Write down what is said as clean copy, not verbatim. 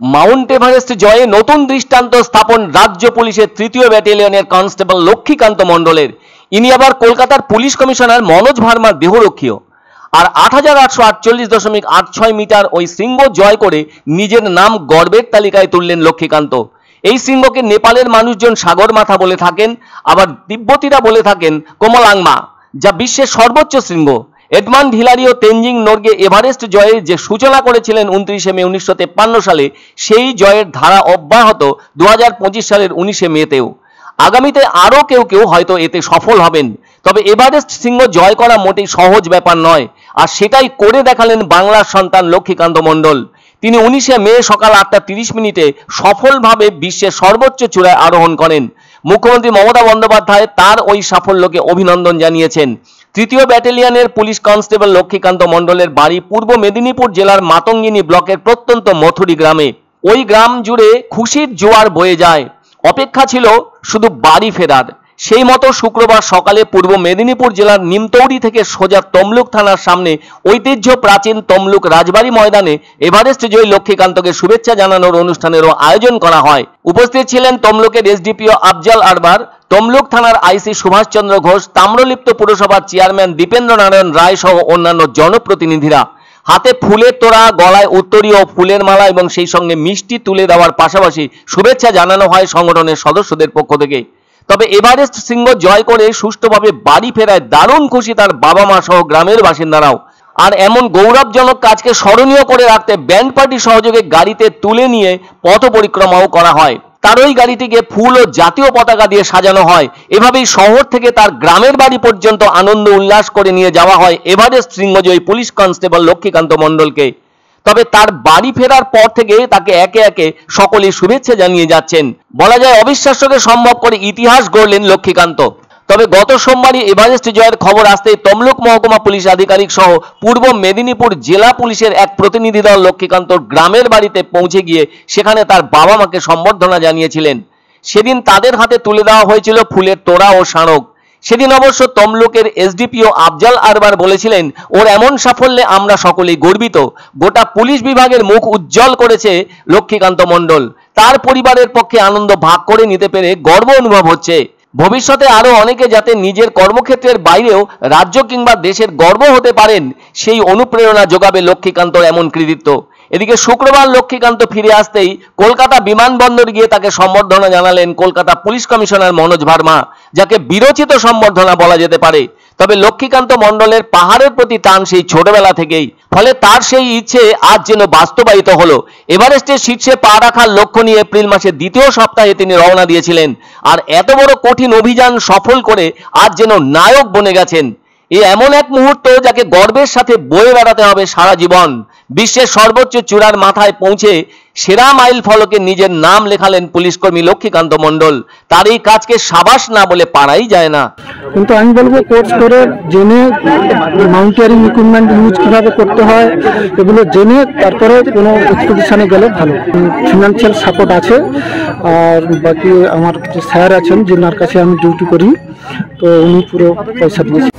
Mount Everest জয়ে নতুন দৃষ্টান্ত স্থাপন রাজ্য পুলিশের ৩য় ব্যাটালিয়নের কনস্টেবল লক্ষ্মীকান্ত মণ্ডলের। ইনি আবার কলকাতার পুলিশ কমিশনার মনোজ ভার্মার দেহরক্ষীও। আর ৮,৮৪.৮৬ মিটার ওই শৃঙ্গ জয় করে নিজের নাম গর্বের তালিকায় তুললেন লক্ষ্মীকান্ত। এই শৃঙ্গকে নেপালের মানুষজন সাগর মাথা বলে থাকেন, আবার তিব্বতীরা বলে থাকেন কোমলাংমা, যা বিশ্বের সর্বোচ্চ শৃঙ্গ। এডমান্ড হিলারি ও তেনজিং নোরগে এভারেস্ট জয়ের যে সূচনা করেছিলেন 29শে মে 1953 সালে, সেই জয়ের ধারা অব্যাহত 2025 সালের 19শে মেতেও। আগামীতে আরও কেউ কেউ হয়তো এতে সফল হবেন। তবে এভারেস্ট শৃঙ্গ জয় করা মোটেই সহজ ব্যাপার নয়, আর সেটাই করে দেখালেন বাংলার সন্তান লক্ষ্মীকান্ত মণ্ডল। তিনি 19শে মে সকাল 8:30 সফলভাবে বিশ্বের সর্বোচ্চ চূড়ায় আরোহণ করেন। মুখ্যমন্ত্রী মমতা বন্দ্যোপাধ্যায় তার ওই সাফল্যকে অভিনন্দন জানিয়েছেন। ৩য় ব্যাটালিয়নের পুলিশ কনস্টেবল লক্ষ্মীকান্ত মণ্ডলের বাড়ি পূর্ব মেদিনীপুর জেলার মাতঙ্গিনী ব্লকের প্রত্যন্ত মথুরি গ্রামে। ওই গ্রাম জুড়ে খুশির জোয়ার বয়ে যায়। অপেক্ষা ছিল শুধু বাড়ি ফেরার। সেই মতো শুক্রবার সকালে পূর্ব মেদিনীপুর জেলার নিমতৌড়ি থেকে সোজা তমলুক থানার সামনে ঐতিহ্য প্রাচীন তমলুক রাজবাড়ি ময়দানে এভারেস্ট জয়ী লক্ষ্মীকান্তকে শুভেচ্ছা জানানোর অনুষ্ঠানেরও আয়োজন করা হয়। উপস্থিত ছিলেন তমলুকের এসডিপিও আফজাল আরবার, তমলুক থানার আইসি সুভাষচন্দ্র ঘোষ, তাম্রলিপ্ত পুরসভার চেয়ারম্যান দীপেন্দ্র নারায়ণ রায় সহ অন্যান্য জনপ্রতিনিধিরা। হাতে ফুলের তোড়া, গলায় উত্তরীয় ও ফুলের মালা এবং সেই সঙ্গে মিষ্টি তুলে দেওয়ার পাশাপাশি শুভেচ্ছা জানানো হয় সংগঠনের সদস্যদের পক্ষ থেকে। তবে এভারেস্ট শৃঙ্গ জয় করে সুষ্ঠুভাবে বাড়ি ফেরায় দারুণ খুশি তার বাবা মা সহ গ্রামের বাসিন্দারাও। আর এমন গৌরবজনক কাজকে স্মরণীয় করে রাখতে ব্যান্ড পার্টি সহযোগে গাড়িতে তুলে নিয়ে পথ পরিক্রমাও করা হয়। তার ওই গাড়িটিকে ফুল ও জাতীয় পতাকা দিয়ে সাজানো হয়। এভাবেই শহর থেকে তার গ্রামের বাড়ি পর্যন্ত আনন্দ উল্লাস করে নিয়ে যাওয়া হয় এভারেস্ট শৃঙ্গজয়ী পুলিশ কনস্টেবল লক্ষ্মীকান্ত মণ্ডলকে। তবে তার বাড়ি ফেরার পর থেকে তাকে একে একে সকলেই শুভেচ্ছা জানিয়ে যাচ্ছেন। বলা যায় অবিশ্বাস্যকে সম্ভব করে ইতিহাস গড়লেন লক্ষ্মীকান্ত। তবে গত সোমবারই এভারেস্ট জয়ের খবর আসতেই তমলুক মহকুমা পুলিশ আধিকারিক সহ পূর্ব মেদিনীপুর জেলা পুলিশের এক প্রতিনিধি দল লক্ষ্মীকান্তর গ্রামের বাড়িতে পৌঁছে গিয়ে সেখানে তার বাবা মাকে সম্বর্ধনা জানিয়েছিলেন। সেদিন তাদের হাতে তুলে দেওয়া হয়েছিল ফুলের তোড়া ও স্মারক। সেদিন অবশ্য তমলুকের এসডিপিও আফজাল আরবার বলেছিলেন, ওর এমন সাফল্যে আমরা সকলেই গর্বিত। গোটা পুলিশ বিভাগের মুখ উজ্জ্বল করেছে লক্ষ্মীকান্ত মণ্ডল। তার পরিবারের পক্ষে আনন্দ ভাগ করে নিতে পেরে গর্ব অনুভব হচ্ছে। ভবিষ্যতে আরো অনেকে যাতে নিজের কর্মক্ষেত্রের বাইরেও রাজ্য কিংবা দেশের গর্ব হতে পারেন, সেই অনুপ্রেরণা যোগাবে লক্ষ্মীকান্তর এমন কৃতিত্ব। এদিকে শুক্রবার লক্ষ্মীকান্ত ফিরে আসতেই কলকাতা বিমানবন্দর গিয়ে তাকে সম্বর্ধনা জানালেন কলকাতা পুলিশ কমিশনার মনোজ ভার্মা, যাকে বিরচিত সম্বর্ধনা বলা যেতে পারে। তবে লক্ষ্মীকান্ত মণ্ডলের পাহাড়ের প্রতি টান সেই ছোটবেলা থেকেই, ফলে তার সেই ইচ্ছে আজ যেন বাস্তবায়িত হলো। এভারেস্টের শীর্ষে পা রাখার লক্ষ্য নিয়ে এপ্রিল মাসের ২য় সপ্তাহে তিনি রওনা দিয়েছিলেন। আর এত বড় কঠিন অভিযান সফল করে আজ যেন নায়ক বনে গেছেন। এ এমন এক মুহূর্ত যাকে গর্বের সাথে বয়ে বেড়াতে হবে সারা জীবন। বিশ্বের সর্বোচ্চ চূড়ার মাথায় পৌঁছে সেরা মাইল ফলকে নিজের নাম লেখালেন পুলিশকর্মী লক্ষ্মীকান্ত মণ্ডল। তার এই কাজকে সাবাস না বলে পারাই যায় না। কিন্তু আমি বলবো কোর্স করে জেনে মাউন্টেনিয়ারিং ইকুইপমেন্ট ইউজ কিভাবে করতে হয় এগুলো জেনে তারপরে কোনো এক্সপিডিশনে গেলে ভালো। ফিনান্সিয়াল সাপোর্ট আছে, আর বাকি আমার কিছু স্যার আছেন যেনার কাছে আমি ডিউটি করি, তো উনি পুরো পয়সা দিয়েছেন।